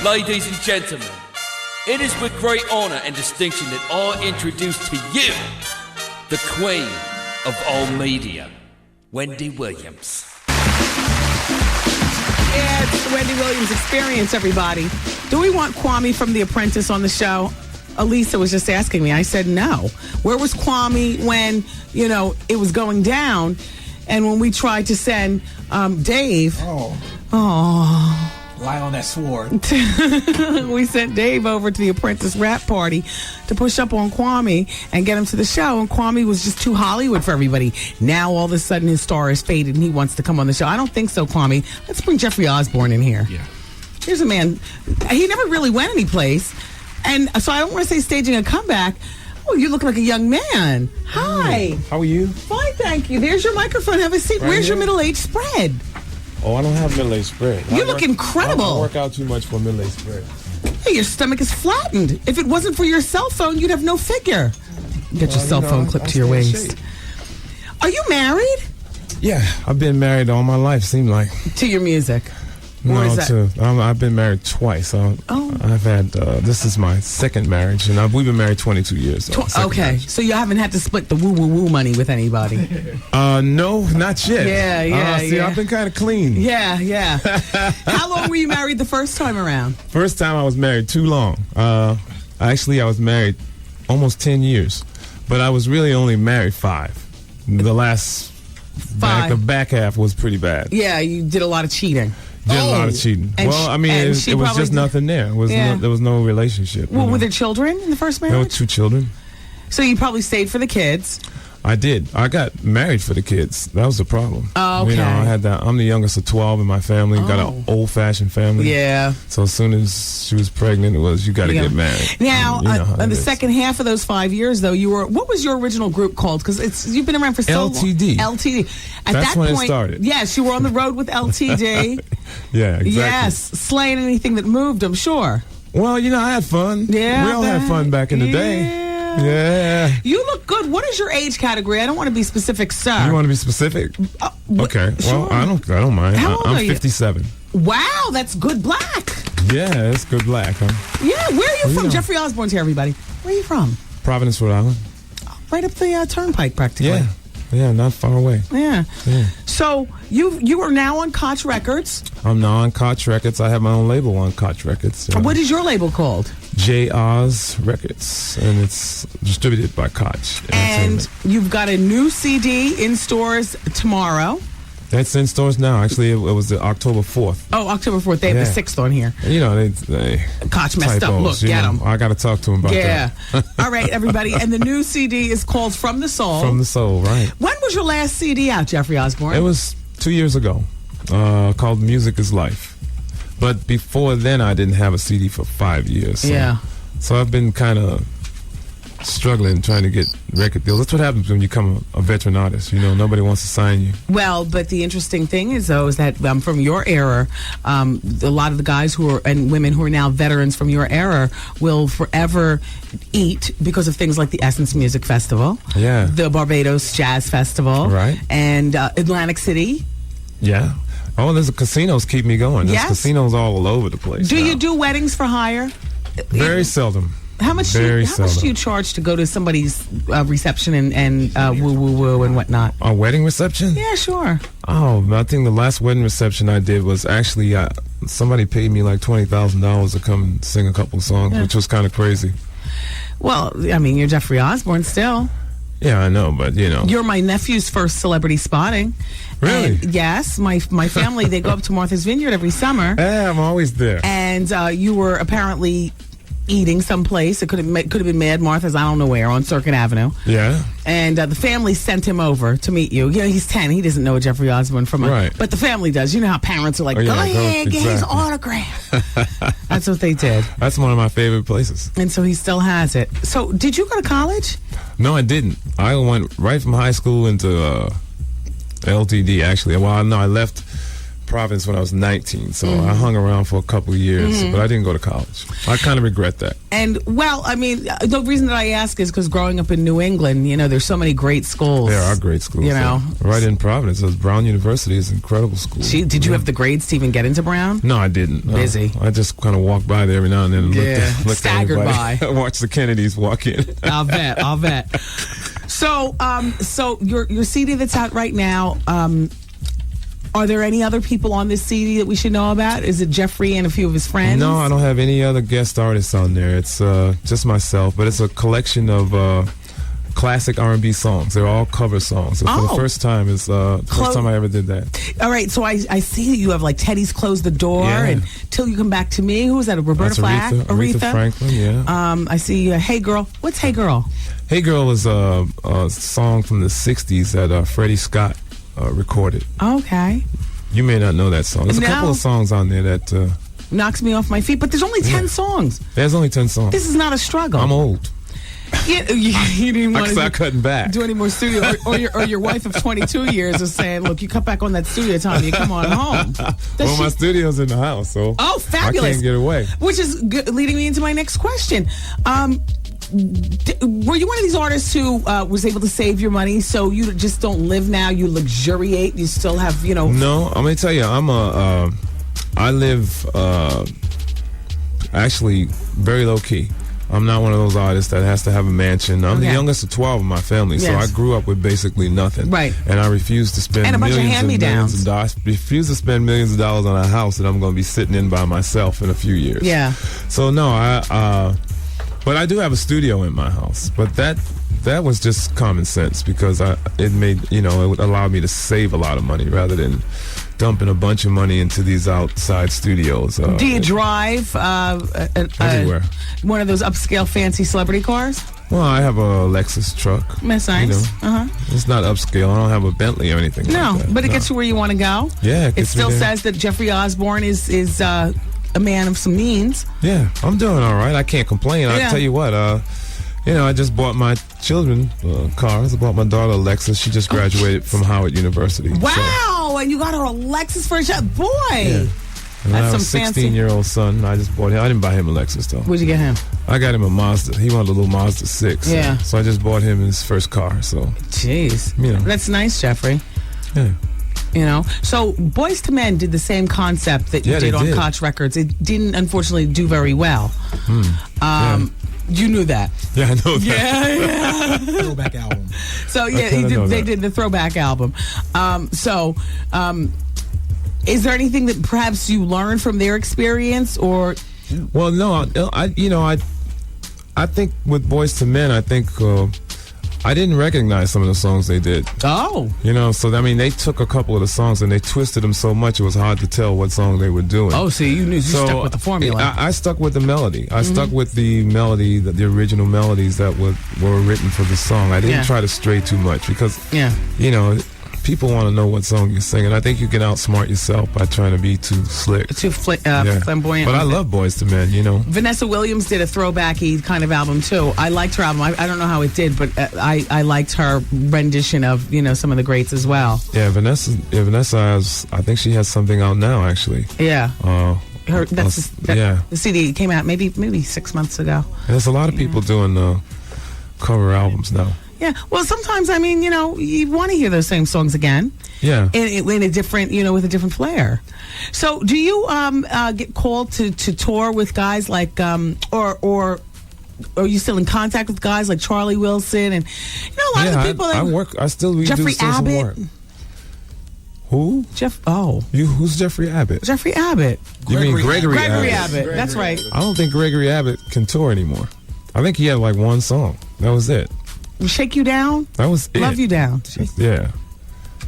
Ladies and gentlemen, it is with great honor and distinction that I introduce to you the queen of all media, Wendy Williams. Yeah, it's the Wendy Williams experience, everybody. Do we want Kwame from The Apprentice on the show? Elisa was just asking me. I said no. Where was Kwame when, it was going down? And when we tried to send Dave. Oh. Lie on that sword. We sent Dave over to the Apprentice rap party to push up on Kwame and get him to the show. And Kwame was just too Hollywood for everybody. Now all of a sudden his star is faded and he wants to come on the show. I don't think so, Kwame. Let's bring Jeffrey Osborne in here. Yeah. Here's a man. He never really went anyplace. And so I don't want to say staging a comeback. Oh, you look like a young man. Hi. How are you? Fine, thank you. There's your microphone. Have a seat. Right Where's here? your middle-age spread? Oh, I don't have middle-aged spread. You look incredible. I work out too much for middle-aged spread. Hey, your stomach is flattened. If it wasn't for your cell phone, you'd have no figure. Get your cell phone clipped to your waist. Are you married? Yeah, I've been married all my life, seemed like. To your music? I've been married twice. I've had, this is my second marriage, and we've been married 22 years. Okay, marriage. so you haven't had to split the woo-woo-woo money with anybody? No, not yet. Yeah. I've been kind of clean. Yeah. How long were you married the first time around? First time I was married too long. Actually, I was married almost 10 years, but I was really only married 5. The last 5. The back half was pretty bad. Yeah, you did a lot of cheating. Did a lot of cheating. And well, I mean, it was just nothing there. There was no relationship. Well, were there children in the first marriage? There were 2 children. So you probably stayed for the kids. I did. I got married for the kids. That was the problem. Oh, okay. I had that. I'm the youngest of 12 in my family. Got an old-fashioned family. Yeah. So as soon as she was pregnant, it was, you got to get married. Now, in the second half of those 5 years, though, what was your original group called? Because you've been around for so long. LTD. At That's that when point, it started. Yes, you were on the road with LTD. Yeah, exactly. Yes, slaying anything that moved, I'm sure. Well, I had fun. Yeah. We all had fun back in the day. Yeah. You look good. What is your age category? I don't want to be specific, sir. You want to be specific? Okay. Sure. Well, I don't mind. How old are you? I'm 57. Wow, that's good black. Yeah, it's good black, huh? Yeah, where are you from? Jeffrey Osborne's here, everybody. Where are you from? Providence, Rhode Island. Right up the turnpike, practically. Yeah, not far away. Yeah. So you are now on Koch Records. I'm now on Koch Records. I have my own label on Koch Records. What is your label called? J. Oz Records, and it's distributed by Koch. And you've got a new CD in stores tomorrow. That's in stores now. Actually, it was October 4th. Oh, October 4th. They have the 6th on here. They Koch messed up. Look, get them. I got to talk to him about that. All right, everybody. And the new CD is called From the Soul. From the Soul, right. When was your last CD out, Jeffrey Osborne? It was 2 years ago, called Music is Life. But before then, I didn't have a CD for 5 years. So I've been kind of struggling trying to get record deals. That's what happens when you become a veteran artist. Nobody wants to sign you. Well, but the interesting thing is, though, is that from your era, a lot of the guys and women who are now veterans from your era will forever eat because of things like the Essence Music Festival, the Barbados Jazz Festival, right, and Atlantic City. Yeah. Oh, there's casinos keep me going. There's casinos all over the place. Do you do weddings for hire? Very seldom. How much do you charge to go to somebody's reception and woo and whatnot? A wedding reception? Yeah, sure. Oh, I think the last wedding reception I did was actually somebody paid me like $20,000 to come and sing a couple of songs, which was kind of crazy. Well, I mean, you're Jeffrey Osborne still. Yeah, I know, but You're my nephew's first celebrity spotting. Really? And yes, my family, they go up to Martha's Vineyard every summer. Yeah, I'm always there. And you were apparently eating someplace. It could have been Mad Martha's, I don't know where, on Circuit Avenue. Yeah. And the family sent him over to meet you. He's 10. He doesn't know Jeffrey Osborne from right. But the family does. You know how parents are like, go ahead, get his autograph. That's what they did. That's one of my favorite places. And so he still has it. So did you go to college? No, I didn't. I went right from high school into LTD, actually. Well, no, I left Providence when I was 19, so I hung around for a couple of years, but I didn't go to college. I kind of regret that. And, well, I mean, the reason that I ask is because growing up in New England, there's so many great schools. There are great schools. Right in Providence. Brown University is an incredible school. Did you have the grades to even get into Brown? No, I didn't. Busy. I just kind of walked by there every now and then and looked staggered at by. Watch the Kennedys walk in. I'll bet. So, your CD that's out right now, are there any other people on this CD that we should know about? Is it Jeffrey and a few of his friends? No, I don't have any other guest artists on there. It's just myself, but it's a collection of classic R&B songs. They're all cover songs. So for the first time, it's the first time I ever did that. All right, so I see that you have like Teddy's Close the Door and Till You Come Back to Me. Who was that? Roberta Flack? Aretha Franklin, yeah. I see Hey Girl. What's Hey Girl? Hey Girl is a song from the 60s that Freddie Scott recorded. Okay. You may not know that song. There's a couple of songs on there that knocks me off my feet, but there's only 10 songs. There's only 10 songs. This is not a struggle. I'm old. You didn't want to start cutting back. Do any more studio, or your wife of 22 years is saying, "Look, you cut back on that studio time. You come on home." My studio's in the house, so fabulous! I can't get away. Which is leading me into my next question. Were you one of these artists who was able to save your money so you just don't live now? You luxuriate. You still have, No, I'm gonna tell you, I live actually very low key. I'm not one of those artists that has to have a mansion. I'm the youngest of 12 in my family, so I grew up with basically nothing. Right. And I refuse to spend millions of dollars. Refuse to spend millions of dollars on a house that I'm going to be sitting in by myself in a few years. Yeah. So no, but I do have a studio in my house. But that was just common sense because it would allow me to save a lot of money rather than dumping a bunch of money into these outside studios. Do you drive everywhere? One of those upscale fancy celebrity cars? Well, I have a Lexus truck. That's nice. It's not upscale. I don't have a Bentley or anything like that. No, but it gets you where you want to go. Yeah. It still says that Jeffrey Osborne is a man of some means. Yeah, I'm doing all right. I can't complain. I'll tell you what, I just bought my children cars. I bought my daughter a Lexus. She just graduated from Howard University. Wow, and you got her a Lexus for a shot. Boy. Yeah. And I have a 16-year-old son. I just bought him. I didn't buy him a Lexus, though. What'd you get him? I got him a Mazda. He wanted a little Mazda 6. Yeah. So I just bought him his first car. So. Jeez. That's nice, Jeffrey. Yeah. So Boyz II Men did the same concept that you did on Koch Records. It didn't, unfortunately, do very well. You knew that. Yeah, I know that. Yeah. Throwback album. So, they did the throwback album. Is there anything that perhaps you learned from their experience, or? Well, no, I think with Boyz II Men, I think I didn't recognize some of the songs they did. Oh. So I mean, they took a couple of the songs and they twisted them so much it was hard to tell what song they were doing. Oh, so you stuck with the formula. I stuck with the melody. I stuck with the melody, the original melodies that were written for the song. I didn't try to stray too much because, people want to know what song you're singing. I think you can outsmart yourself by trying to be too slick. Too flamboyant. But I love Boyz II Men, Vanessa Williams did a throwbacky kind of album, too. I liked her album. I don't know how it did, but I liked her rendition of, some of the greats as well. Yeah, Vanessa has, I think she has something out now, actually. Yeah. The CD came out maybe 6 months ago. There's a lot of people doing cover albums now. Yeah, well, sometimes, you want to hear those same songs again. Yeah. In a different, with a different flair. So, do you get called to tour with guys like, or are you still in contact with guys like Charlie Wilson and, a lot of the people I still do Jeffrey some work. Who? Who's Jeffrey Abbott? Jeffrey Abbott. You mean Gregory Abbott. That's right. I don't think Gregory Abbott can tour anymore. I think he had like one song. That was it. Shake You Down? That was it. Love You Down. Yeah.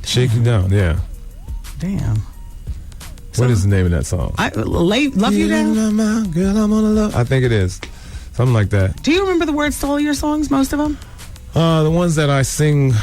Shake You Down, yeah. Damn. What is the name of that song? Love You Down? Girl, I'm on a love. I think it is. Something like that. Do you remember the words to all your songs, most of them? The ones that I sing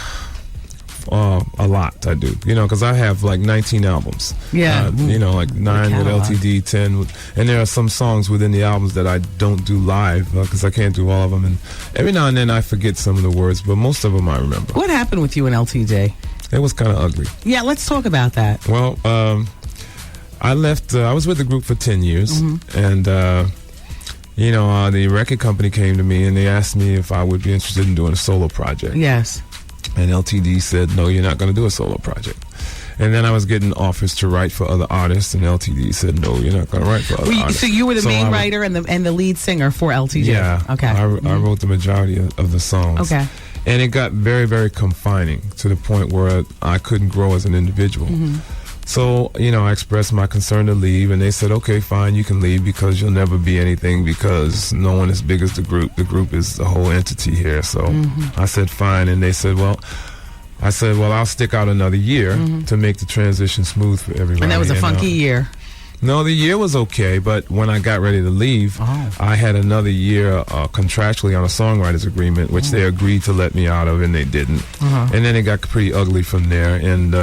a lot, I do. Because I have like 19 albums. Yeah. Like 9 with LTD, 10 and there are some songs within the albums that I don't do live because I can't do all of them. And every now and then I forget some of the words, but most of them I remember. What happened with you and LTD? It was kind of ugly. Yeah, let's talk about that. Well, I left. I was with the group for 10 years, and the record company came to me and they asked me if I would be interested in doing a solo project. Yes. And LTD said, "No, you're not going to do a solo project." And then I was getting offers to write for other artists, and LTD said, "No, you're not going to write for other artists." So you were the main writer and the lead singer for LTD. Yeah. Okay. I wrote the majority of the songs. Okay. And it got very, very confining to the point where I couldn't grow as an individual. So, I expressed my concern to leave, and they said, "Okay, fine, you can leave because you'll never be anything because no one as big as the group. The group is the whole entity here." So I said, "Fine," and they said, "Well," I'll stick out another year to make the transition smooth for everybody. And that was a funky year. No, the year was okay, but when I got ready to leave, I had another year contractually on a songwriter's agreement, which they agreed to let me out of, and they didn't. And then it got pretty ugly from there, and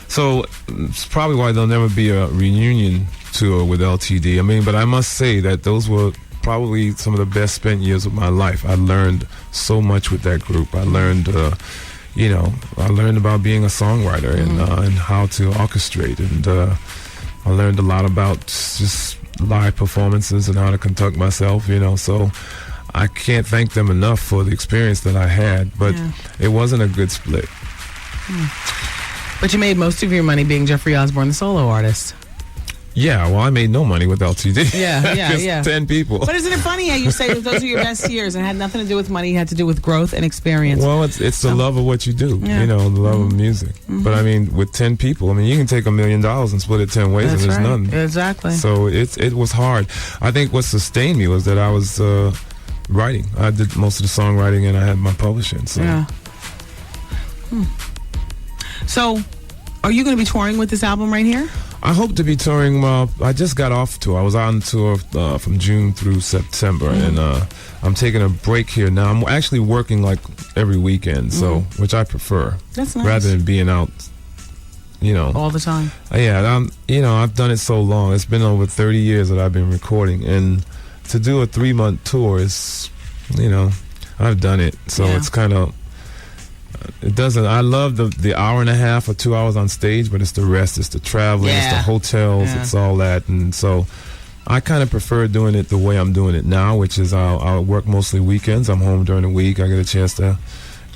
so it's probably why there'll never be a reunion tour with LTD. I mean, but I must say that those were probably some of the best spent years of my life. I learned so much with that group. I learned, I learned about being a songwriter and how to orchestrate, and I learned a lot about just live performances and how to conduct myself. So I can't thank them enough for the experience that I had, but it wasn't a good split. But you made most of your money being Jeffrey Osborne, the solo artist. Yeah, well, I made no money with LTD. Yeah. 10 people. But isn't it funny how you say that those are your best years and it had nothing to do with money, it had to do with growth and experience? Well, it's the love of what you do, the love of music. But I mean, with 10 people, I mean, you can take $1 million and split it 10 ways. That's and there's right. none. Exactly. So it was hard. I think what sustained me was that I was writing. I did most of the songwriting and I had my publishing. So. Yeah. So, are you going to be touring with this album right here? I hope to be touring. I just got off tour. I was on tour from June through September, and I'm taking a break here now. I'm actually working like every weekend, so which I prefer. That's nice. Rather than being out, all the time. Yeah, I've done it so long. It's been over 30 years that I've been recording, and to do a 3-month tour is, I've done it, so it's kind of. It doesn't. I love the hour and a half or 2 hours on stage, but it's the rest. It's the traveling. It's the hotels. It's all that, and so I kind of prefer doing it the way I'm doing it now, which is I'll work mostly weekends. I'm home during the week. I get a chance to,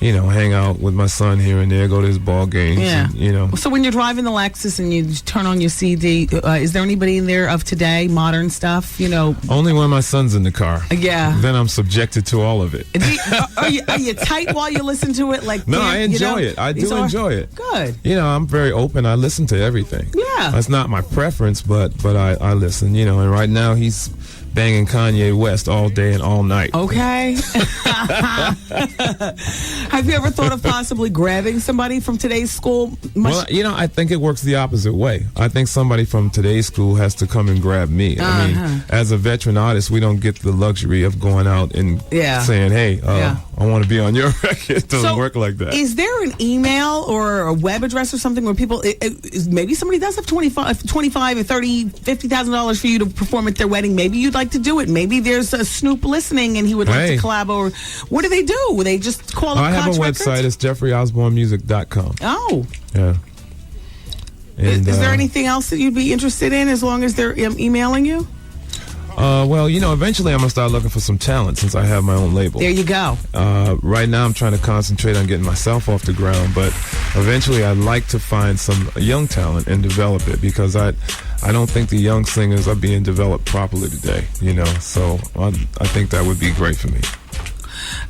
hang out with my son here and there, go to his ball games. Yeah. And, So when you're driving the Lexus and you turn on your CD, is there anybody in there of today, modern stuff? Only when my son's in the car. Yeah. Then I'm subjected to all of it. Are you tight while you listen to it? Like no, I enjoy it. I do enjoy it. Good. I'm very open. I listen to everything. Yeah. That's not my preference, but I listen. And right now he's banging Kanye West all day and all night. Okay. Have you ever thought of possibly grabbing somebody from today's school? Well, I think it works the opposite way. I think somebody from today's school has to come and grab me. I mean, as a veteran artist, we don't get the luxury of going out and saying, "Hey, I want to be on your record." It doesn't work like that. Is there an email or a web address or something where people, maybe somebody does have $25 or $30, $50,000 for you to perform at their wedding? Maybe you'd like to do it. Maybe there's a Snoop listening and he would like to collab. Or what do? They just call up I have a Records? website. It's JeffreyOsborneMusic.com. Oh. Yeah. And, is there anything else that you'd be interested in as long as they're emailing you? Well, eventually I'm going to start looking for some talent since I have my own label. There you go. Right now I'm trying to concentrate on getting myself off the ground, but eventually I'd like to find some young talent and develop it because I don't think the young singers are being developed properly today, so I think that would be great for me.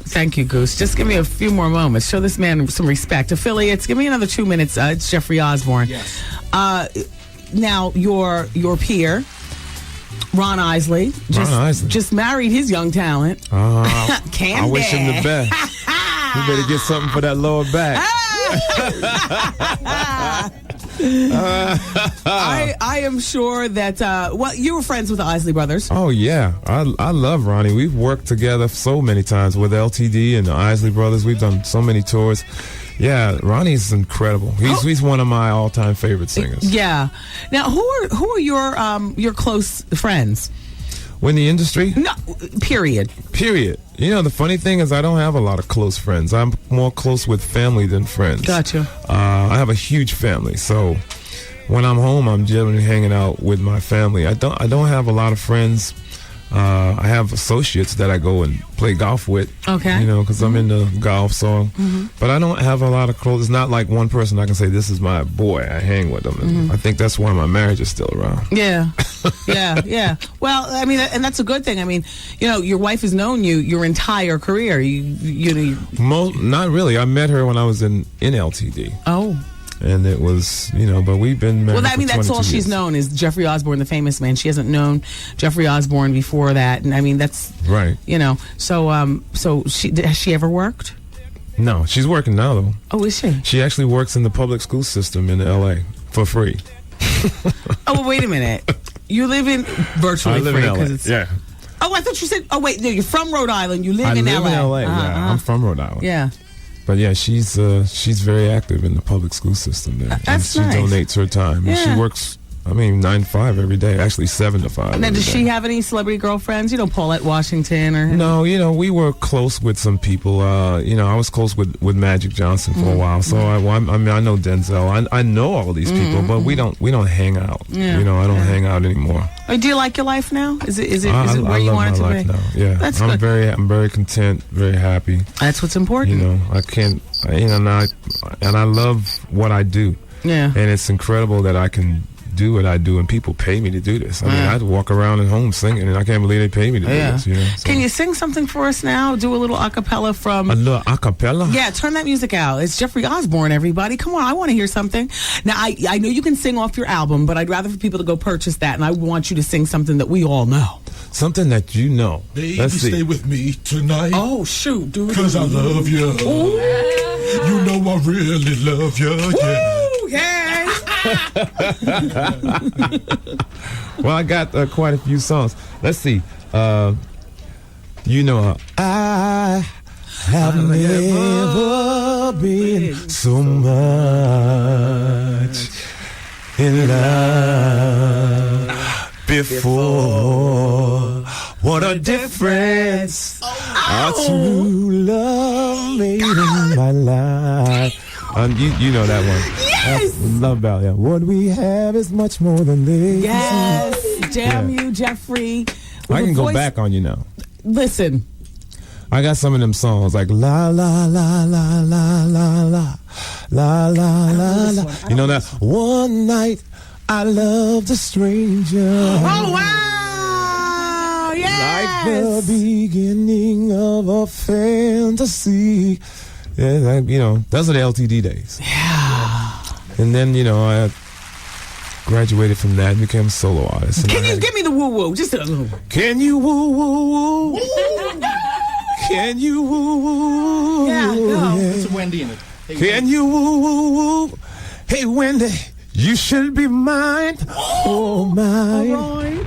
Thank you, Goose. Just give me a few more moments. Show this man some respect. Affiliates, give me another 2 minutes. It's Jeffrey Osborne. Yes. Now, your peer, Ron Isley, just married his young talent. I wish him the best. You better get something for that lower back. I am sure that, you were friends with the Isley brothers. Oh, yeah. I love Ronnie. We've worked together so many times with LTD and the Isley brothers. We've done so many tours. Yeah, Ronnie's incredible. He's one of my all-time favorite singers. Yeah. Now, who are your close friends? In the industry? No, period. The funny thing is I don't have a lot of close friends. I'm more close with family than friends. Gotcha. I have a huge family, so when I'm home, I'm generally hanging out with my family. I don't have a lot of friends. I have associates that I go and play golf with. Okay. You know, because I'm into golf, so. But I don't have a lot of close. It's not like one person I can say, this is my boy. I hang with them. And I think that's why my marriage is still around. Yeah. Yeah. Well, I mean, and that's a good thing. I mean, you know, your wife has known you your entire career. Not really. I met her when I was in LTD. Oh. And it was, you know, but we've been married. Well, I mean, that's all she's years. known is Jeffrey Osborne, the famous man. She hasn't known Jeffrey Osborne before that, and I mean, that's right. You know, so has she ever worked? No, she's working now though. Oh, is she? She actually works in the public school system in L.A. for free. Oh, well, wait a minute. You live in virtually I live free in L.A. It's, yeah. Oh, I thought you said. Oh, wait, no, you're from Rhode Island. You live in L.A. I live in L.A. Yeah, I'm from Rhode Island. Yeah. But yeah, she's very active in the public school system there. That's and nice. She donates her time. Yeah. And she works, 9 to 5 every day. Actually, 7 to 5. Now, does she have any celebrity girlfriends? You know, Paulette Washington or? No, we were close with some people. I was close with Magic Johnson for a while. So I know Denzel. I know all these people, but we don't hang out. Yeah. I don't hang out anymore. Do you like your life now? Is it where you want it to be? Now. Yeah, that's I'm good. I'm very content, very happy. That's what's important. I can't. And I love what I do. Yeah, and it's incredible that I can do what I do, and people pay me to do this. I mean, I walk around at home singing, and I can't believe they pay me to do this. So. Can you sing something for us now? Do a little acapella from... A little acapella? Yeah, turn that music out. It's Jeffrey Osborne, everybody. Come on, I want to hear something. Now, I know you can sing off your album, but I'd rather for people to go purchase that, and I want you to sing something that we all know. Something that you know. Baby, stay with me tonight. Oh, shoot, dude. Because I love you. Ooh. You know I really love you. Ooh, yeah. Well, I got quite a few songs. Let's see. I have never been so much in love before. What a difference our true love made in my life. You know that one. Yes! Love Ballad. Yeah. What we have is much more than this. Yes! Damn you, Jeffrey. I can go back on you now. Listen. I got some of them songs like la la la la la la la la la la la. You know that? One night I loved a stranger. Oh, wow! Yes! Like the beginning of a fantasy. Yeah, those are the LTD days. Yeah. And then, I graduated from that and became a solo artist. Can you give me the woo-woo? Just a little. Can you woo-woo-woo? Can you woo-woo-woo? Yeah, no. It's Wendy in it. Hey, Can you woo-woo-woo? Hey, Wendy, you should be mine. Oh, mine. All right.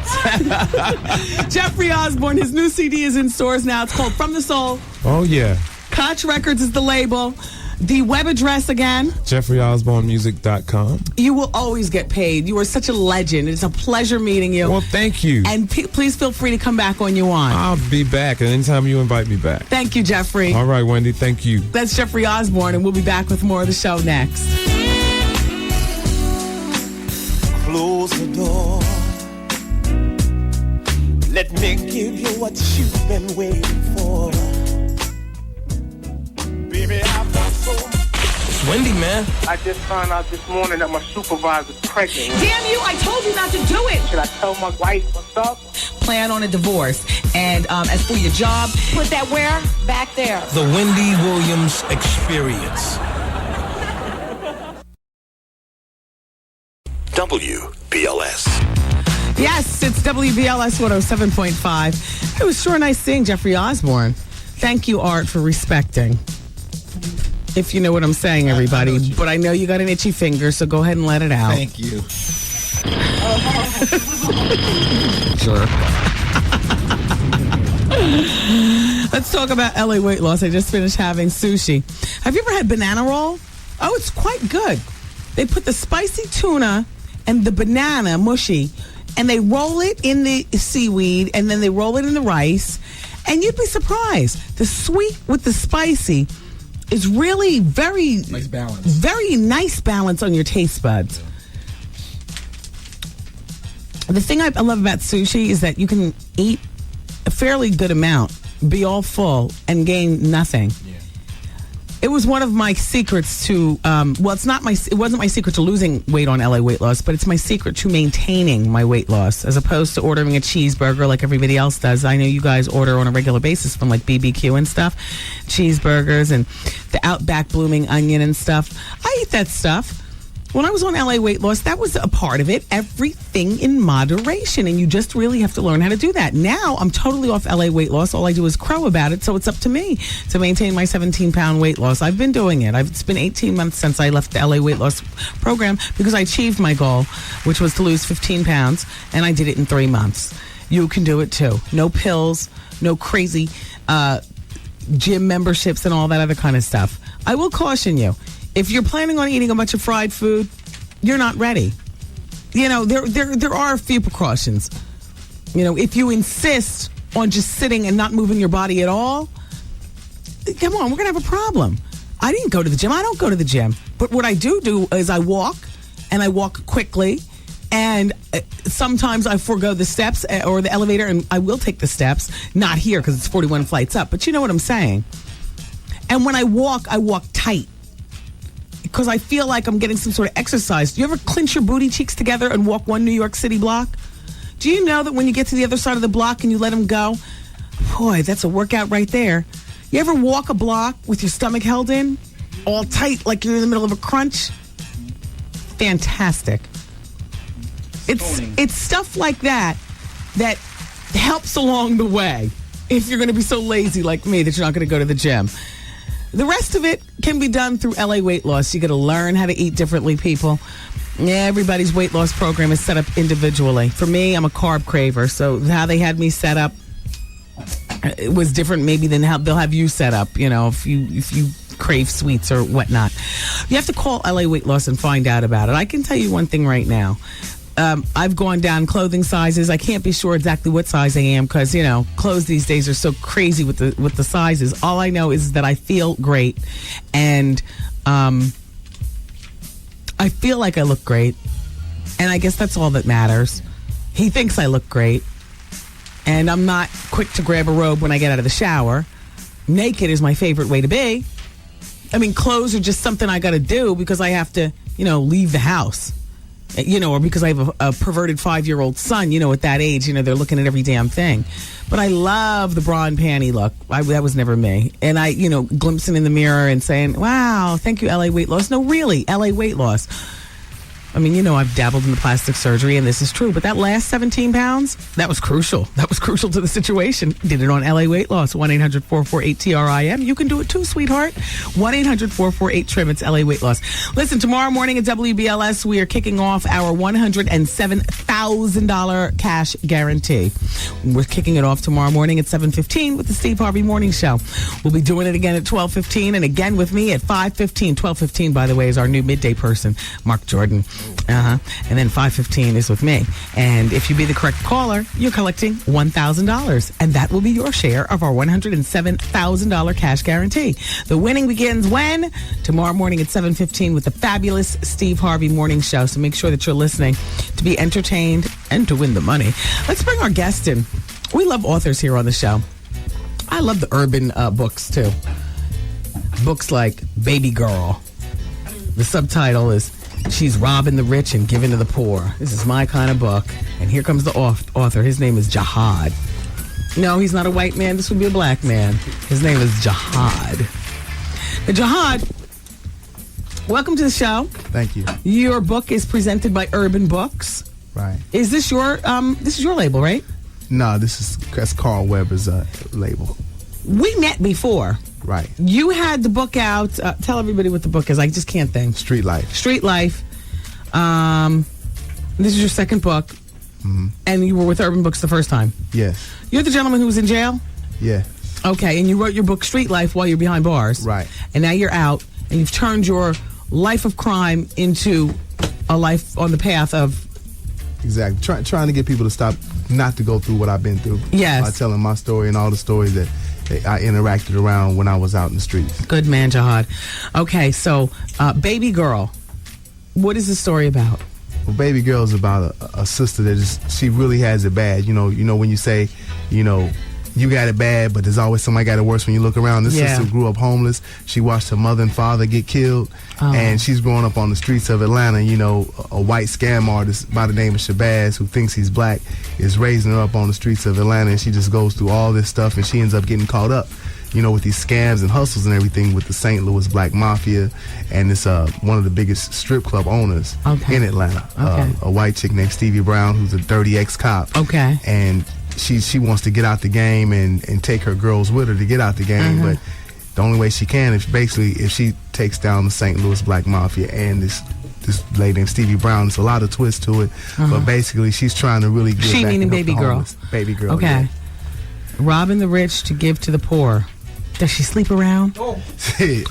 Jeffrey Osborne, his new CD is in stores now. It's called From the Soul. Oh, yeah. Koch Records is the label. The web address again? JeffreyOsborneMusic.com. You will always get paid. You are such a legend. It's a pleasure meeting you. Well, thank you. And please feel free to come back when you want. I'll be back anytime you invite me back. Thank you, Jeffrey. All right, Wendy. Thank you. That's Jeffrey Osborne, and we'll be back with more of the show next. Close the door. Let me give you what you've been waiting for. Baby, I've got so much. It's Wendy, man. I just found out this morning that my supervisor's pregnant. Damn you, I told you not to do it. Should I tell my wife what's up? Plan on a divorce. And as for your job, put that where? Back there. The Wendy Williams Experience. WBLS. Yes, it's WBLS 107.5. It was sure nice seeing Jeffrey Osborne. Thank you, Art, for respecting. If you know what I'm saying, everybody. But I know you got an itchy finger, so go ahead and let it out. Thank you. Sure. Let's talk about LA weight loss. I just finished having sushi. Have you ever had banana roll? Oh, it's quite good. They put the spicy tuna and the banana mushy, and they roll it in the seaweed, and then they roll it in the rice, and you'd be surprised. The sweet with the spicy is really very Nice balance. Very nice balance on your taste buds. The thing I love about sushi is that you can eat a fairly good amount, be all full, and gain nothing. Yeah. It was one of my secrets to, it wasn't my secret to losing weight on LA Weight Loss, but it's my secret to maintaining my weight loss, as opposed to ordering a cheeseburger like everybody else does. I know you guys order on a regular basis from like BBQ and stuff, cheeseburgers and the Outback blooming onion and stuff. I eat that stuff. When I was on LA Weight Loss, that was a part of it. Everything in moderation. And you just really have to learn how to do that. Now, I'm totally off LA Weight Loss. All I do is crow about it. So it's up to me to maintain my 17-pound weight loss. I've been doing it. It's been 18 months since I left the LA Weight Loss program because I achieved my goal, which was to lose 15 pounds. And I did it in 3 months. You can do it too. No pills, no crazy gym memberships and all that other kind of stuff. I will caution you. If you're planning on eating a bunch of fried food, you're not ready. You know, there are a few precautions. You know, if you insist on just sitting and not moving your body at all, come on, we're going to have a problem. I didn't go to the gym. I don't go to the gym. But what I do is I walk, and I walk quickly, and sometimes I forego the steps or the elevator, and I will take the steps. Not here because it's 41 flights up, but you know what I'm saying. And when I walk tight, because I feel like I'm getting some sort of exercise. Do you ever clench your booty cheeks together and walk one New York City block? Do you know that when you get to the other side of the block and you let them go, boy, that's a workout right there. You ever walk a block with your stomach held in, all tight, like you're in the middle of a crunch? Fantastic. It's stuff like that helps along the way if you're going to be so lazy like me that you're not going to go to the gym. The rest of it can be done through LA Weight Loss. You got to learn how to eat differently, people. Yeah, everybody's weight loss program is set up individually. For me, I'm a carb craver, so how they had me set up, it was different maybe than how they'll have you set up. You know, if you crave sweets or whatnot, you have to call LA Weight Loss and find out about it. I can tell you one thing right now. I've gone down clothing sizes. I can't be sure exactly what size I am because, you know, clothes these days are so crazy with the sizes. All I know is that I feel great, and I feel like I look great, and I guess that's all that matters. He thinks I look great, and I'm not quick to grab a robe when I get out of the shower. Naked is my favorite way to be. I mean, clothes are just something I got to do because I have to, you know, leave the house. You know, or because I have a perverted 5-year-old son, you know, at that age, you know, they're looking at every damn thing. But I love the bra and panty look. That was never me. And I, you know, glimpsing in the mirror and saying, wow, thank you, LA Weight Loss. No, really, LA Weight Loss. I mean, you know, I've dabbled in the plastic surgery, and this is true. But that last 17 pounds, that was crucial. That was crucial to the situation. Did it on LA Weight Loss, 1-800-448-TRIM. You can do it too, sweetheart. 1-800-448-TRIM. It's LA Weight Loss. Listen, tomorrow morning at WBLS, we are kicking off our $107,000 cash guarantee. We're kicking it off tomorrow morning at 7:15 with the Steve Harvey Morning Show. We'll be doing it again at 12:15 and again with me at 5:15. 12:15, by the way, is our new midday person, Mark Jordan. And then 5:15 is with me. And if you be the correct caller, you're collecting $1,000. And that will be your share of our $107,000 cash guarantee. The winning begins when? Tomorrow morning at 7:15 with the fabulous Steve Harvey Morning Show. So make sure that you're listening to be entertained and to win the money. Let's bring our guest in. We love authors here on the show. I love the urban books, too. Books like Baby Girl. The subtitle is She's Robbing the Rich and Giving to the Poor. This is my kind of book. And here comes the author. His name is Jihad. No, he's not a white man. This would be a black man. His name is Jihad. Now, Jihad, welcome to the show. Thank you. Your book is presented by Urban Books. Right. Is this your label, right? No, that's Carl Weber's label. We met before. Right. You had the book out. Tell everybody what the book is. I just can't think. Street Life. Street Life. This is your second book. Mm-hmm. And you were with Urban Books the first time. Yes. You're the gentleman who was in jail? Yeah. Okay, and you wrote your book Street Life while you're behind bars. Right. And now you're out, and you've turned your life of crime into a life on the path of... Exactly. Trying to get people to stop, not to go through what I've been through. Yes. By telling my story and all the stories that I interacted around when I was out in the streets. Good man, Jihad. Okay, so Baby Girl, what is the story about? Well, Baby Girl is about a sister that she really has it bad. You know when you say, you got it bad, but there's always somebody got it worse when you look around. This sister grew up homeless. She watched her mother and father get killed, and she's growing up on the streets of Atlanta. A white scam artist by the name of Shabazz, who thinks he's black, is raising her up on the streets of Atlanta, and she just goes through all this stuff, and she ends up getting caught up, with these scams and hustles and everything with the St. Louis Black Mafia, and it's one of the biggest strip club owners in Atlanta. A white chick named Stevie Brown, who's a dirty ex-cop. Okay. And she wants to get out the game and take her girls with her to get out the game, but the only way she can is basically if she takes down the St. Louis Black Mafia and this lady named Stevie Brown. There's a lot of twists to it, but basically she's trying to really get She back meaning and help Baby the Girl. homeless. Baby Girl. Okay. Yeah. Robbing the rich to give to the poor. Does she sleep around? Oh, she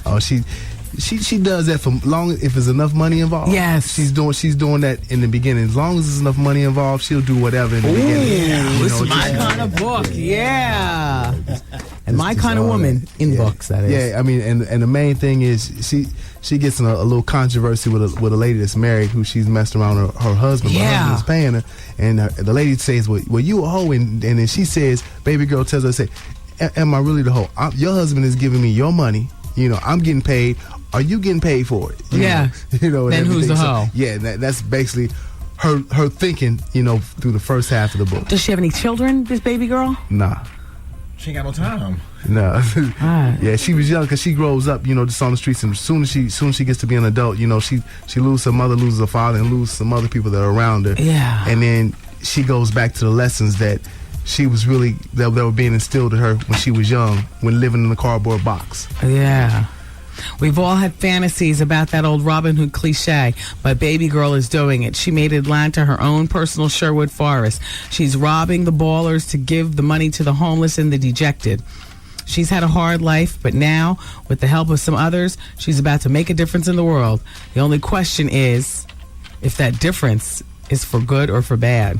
does that for long if there's enough money involved. Yes, she's doing that in the beginning. As long as there's enough money involved, she'll do whatever in the beginning. This is my kind of book. Yeah, and my kind of woman in books. That is. Yeah, I mean, and the main thing is she gets in a little controversy with a lady that's married who she's messed around her husband. Her husband is paying her, and the lady says, "Well, you a hoe," and then she says, "Baby Girl tells her, say, am I really the hoe? Your husband is giving me your money. I'm getting paid. Are you getting paid for it?" Then who's the hoe? Yeah, that's basically her thinking. Through the first half of the book. Does she have any children? This Baby Girl? Nah. She ain't got no time. No. Yeah, she was young because she grows up, just on the streets, and as soon as she gets to be an adult, she loses her mother, loses her father, and loses some other people that are around her. Yeah. And then she goes back to the lessons that she was really that were being instilled in her when she was young, when living in a cardboard box. Yeah. We've all had fantasies about that old Robin Hood cliche, but Baby Girl is doing it. She made Atlanta her own personal Sherwood Forest. She's robbing the ballers to give the money to the homeless and the dejected. She's had a hard life, but now, with the help of some others, she's about to make a difference in the world. The only question is if that difference is for good or for bad.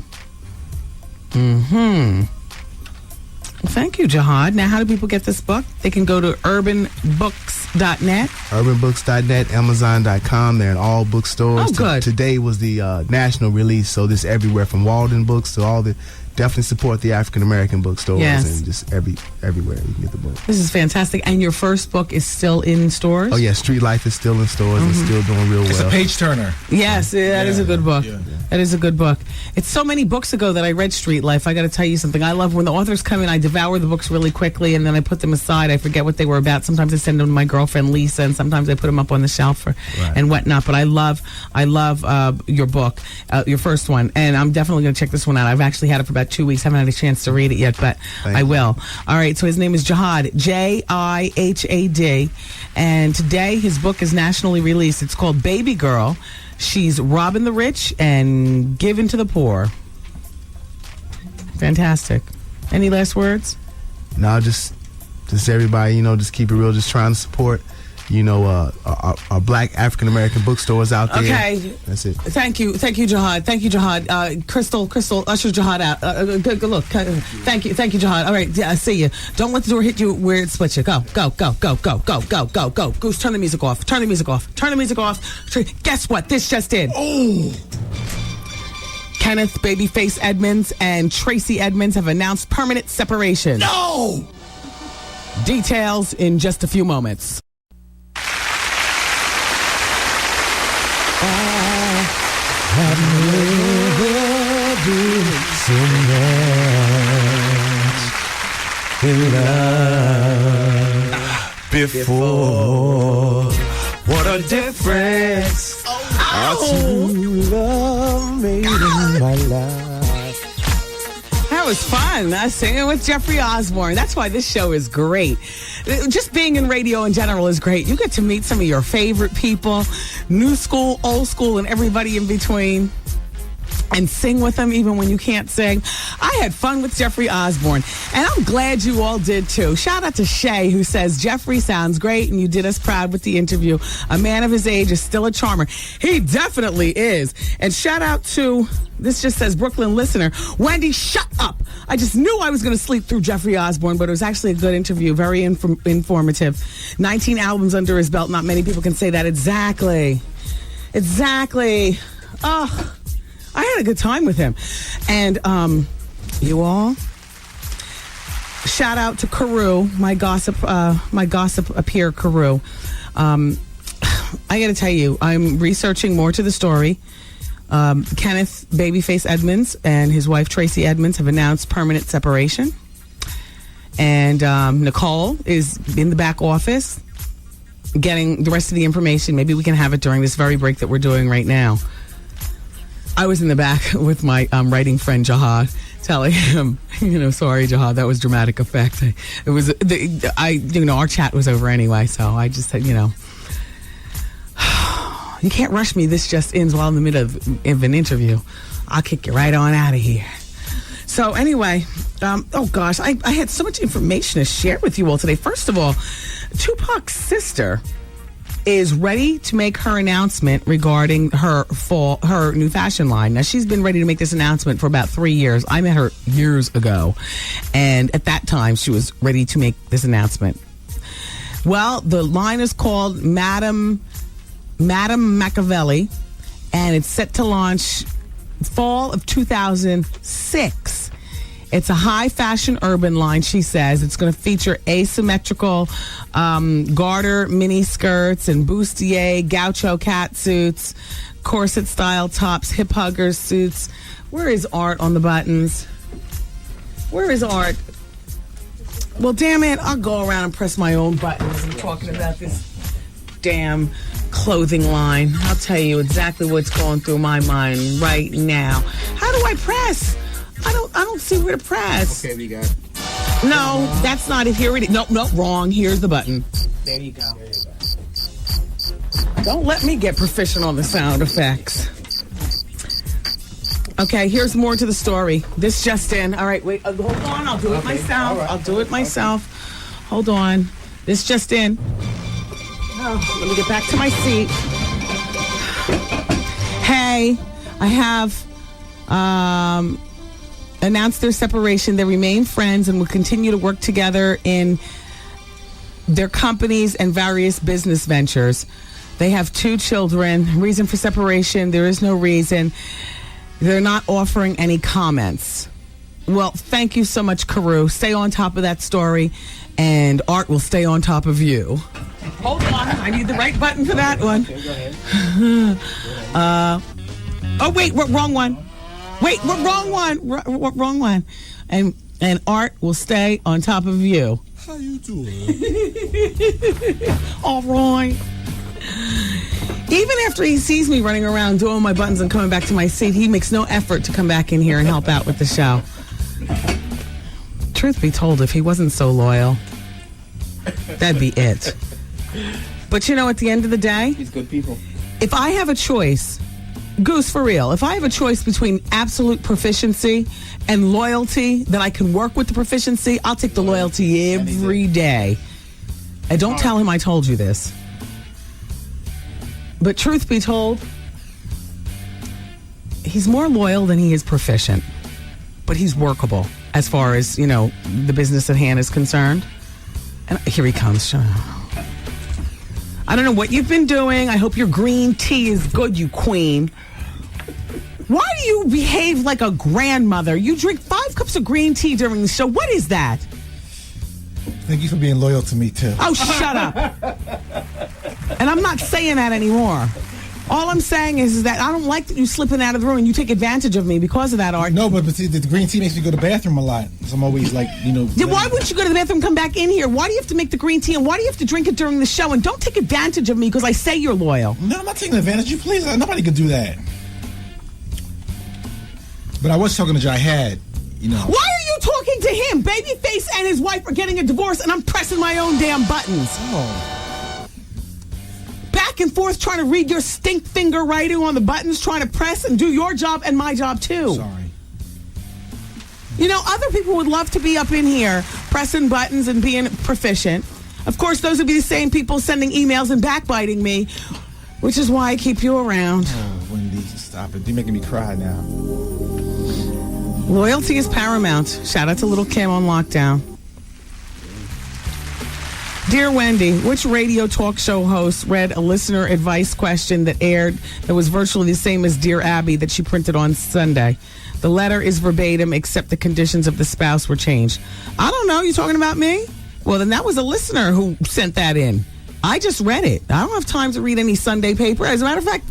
Thank you, Jihad. Now, how do people get this book? They can go to urbanbooks.net. Urbanbooks.net, Amazon.com. They're in all bookstores. Oh, good. Today was the national release, so this everywhere from Walden Books to all the... Definitely support the African American bookstores and just everywhere you can get the book. This is fantastic. And your first book is still in stores? Oh, yeah. Street Life is still in stores and still doing real well. It's a page turner. Yes, that is a good book. Yeah. That is a good book. It's so many books ago that I read Street Life. I got to tell you something. I love when the authors come in, I devour the books really quickly, and then I put them aside. I forget what they were about. Sometimes I send them to my girlfriend, Lisa, and sometimes I put them up on the shelf and whatnot. But I love your book, your first one, and I'm definitely going to check this one out. I've actually had it for about 2 weeks. Haven't had a chance to read it yet, but I will. All right, so his name is Jihad, Jihad, and today his book is nationally released. It's called Baby Girl. She's robbing the rich and giving to the poor. Fantastic. Any last words? No, just everybody, just keep it real. Just trying to support, our black African American bookstores out there. Okay, that's it. Thank you, Jihad. Crystal, usher Jihad out. Good look. Thank you, Jihad. All right, I see you. Don't let the door hit you where it splits you. Go. Goose, turn the music off. Guess what? This just did. Oh. Kenneth Babyface Edmonds and Tracy Edmonds have announced permanent separation. No. Details in just a few moments. I've never been so much in love before. What a difference our true love made in my life. That was fun. Singing with Jeffrey Osborne. That's why this show is great. Just being in radio in general is great. You get to meet some of your favorite people, new school, old school, and everybody in between, and sing with them even when you can't sing. I had fun with Jeffrey Osborne, and I'm glad you all did too. Shout out to Shay, who says, Jeffrey sounds great, and you did us proud with the interview. A man of his age is still a charmer. He definitely is. And shout out to, this just says Brooklyn listener, Wendy, shut up. I just knew I was going to sleep through Jeffrey Osborne, but it was actually a good interview, very informative. 19 albums under his belt. Not many people can say that. Exactly. Oh. I had a good time with him. And you all, shout out to Carew, my gossip peer Carew. I got to tell you, I'm researching more to the story. Kenneth Babyface Edmonds and his wife Tracy Edmonds have announced permanent separation. And Nicole is in the back office getting the rest of the information. Maybe we can have it during this very break that we're doing right now. I was in the back with my writing friend Jahad, telling him, sorry Jahad, that was dramatic effect. It was our chat was over anyway, so I just said, you can't rush me. This just ends while in the middle of an interview. I'll kick you right on out of here. So anyway, oh gosh, I had so much information to share with you all today. First of all, Tupac's sister is ready to make her announcement regarding her new fashion line. Now, she's been ready to make this announcement for about 3 years. I met her years ago, and at that time, she was ready to make this announcement. Well, the line is called Madame Machiavelli, and it's set to launch fall of 2006. It's a high fashion urban line, she says. It's going to feature asymmetrical garter mini skirts and bustier gaucho cat suits, corset style tops, hip huggers suits. Where is Art on the buttons? Where is Art? Well, damn it, I'll go around and press my own buttons. I'm talking about this damn clothing line. I'll tell you exactly what's going through my mind right now. How do I press? I don't see where to press. Okay, we got it. No, that's not it. Here it is. No, wrong. Here's the button. There you go. Don't let me get proficient on the sound effects. Okay, here's more to the story. This just in. All right, wait. Hold on. I'll do it myself. Right. I'll do it myself. Okay. Hold on. This just in. Oh, let me get back to my seat. Hey, I have announced their separation. They remain friends and will continue to work together in their companies and various business ventures. They have 2 children. Reason for separation, there is no reason. They're not offering any comments. Well, thank you so much, Carew. Stay on top of that story, and Art will stay on top of you. Hold on. I need the right button for that one. Okay, go ahead. Oh, wait, wrong one. Wait, wrong one. Wrong one. And Art will stay on top of you. How you doing? All right. Even after he sees me running around doing my buttons and coming back to my seat, he makes no effort to come back in here and help out with the show. Truth be told, if he wasn't so loyal, that'd be it. But at the end of the day, He's good people. If I have a choice, Goose, for real, if I have a choice between absolute proficiency and loyalty, that I can work with the proficiency, I'll take the loyalty every day. And don't tell him I told you this. But truth be told, he's more loyal than he is proficient. But he's workable as far as, the business at hand is concerned. And here he comes. I don't know what you've been doing. I hope your green tea is good, you queen. Why do you behave like a grandmother? You drink 5 cups of green tea during the show. What is that? Thank you for being loyal to me, too. Oh, shut up. And I'm not saying that anymore. All I'm saying is that I don't like that you slipping out of the room and you take advantage of me because of that, Art. No, but see, the green tea makes me go to the bathroom a lot. So I'm always like, Yeah, why wouldn't you go to the bathroom and come back in here? Why do you have to make the green tea and why do you have to drink it during the show? And don't take advantage of me because I say you're loyal. No, I'm not taking advantage of you, please. Nobody could do that. But I was talking to Jihad, Why are you talking to him? Babyface and his wife are getting a divorce and I'm pressing my own damn buttons. Oh. Back and forth trying to read your stink finger writing on the buttons, trying to press and do your job and my job too. Sorry. Other people would love to be up in here pressing buttons and being proficient. Of course, those would be the same people sending emails and backbiting me, which is why I keep you around. Oh, Wendy, stop it. You're making me cry now. Loyalty is paramount. Shout out to Little Kim on lockdown. Dear Wendy, which radio talk show host read a listener advice question that aired that was virtually the same as Dear Abby that she printed on Sunday? The letter is verbatim, except the conditions of the spouse were changed. I don't know. You talking about me? Well, then that was a listener who sent that in. I just read it. I don't have time to read any Sunday paper. As a matter of fact,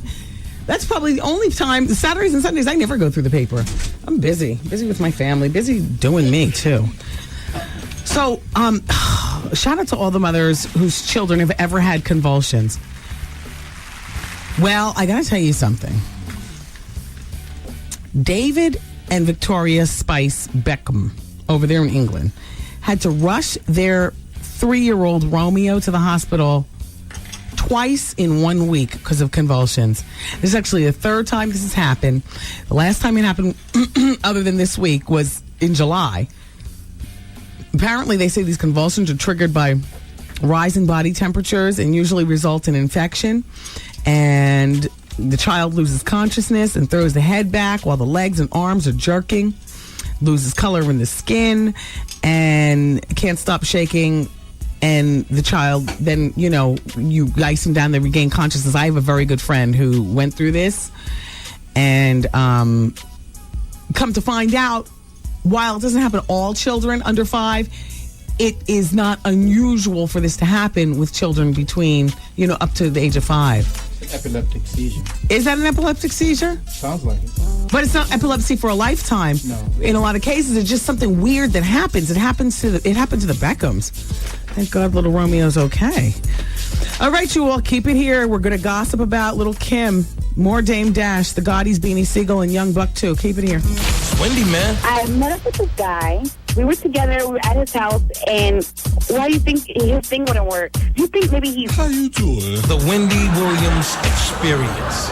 that's probably the only time. Saturdays and Sundays, I never go through the paper. I'm busy with my family, busy doing me too. So, shout out to all the mothers whose children have ever had convulsions. Well, I gotta tell you something. David and Victoria Spice Beckham over there in England had to rush their 3-year-old Romeo to the hospital twice in 1 week because of convulsions. This is actually the third time this has happened. The last time it happened, other than this week, was in July. Apparently, they say these convulsions are triggered by rising body temperatures and usually result in infection. And the child loses consciousness and throws the head back while the legs and arms are jerking, loses color in the skin, and can't stop shaking. And the child, then, you ice him down, they regain consciousness. I have a very good friend who went through this. And come to find out, while it doesn't happen to all children under 5, it is not unusual for this to happen with children between, up to the age of 5. Epileptic seizure. Is that an epileptic seizure? Sounds like it. But it's not epilepsy for a lifetime. No. In a lot of cases, it's just something weird that happens. It happened to the Beckhams. Thank God little Romeo's okay. All right, you all, keep it here. We're going to gossip about little Kim, more Dame Dash, the Gaudis, Beanie Siegel, and Young Buck too. Keep it here. Wendy, man. I met up with this guy. We were together. We were at his house, and why do you think his thing wouldn't work? Do you think maybe he's... How you doing? The Wendy Williams Experience.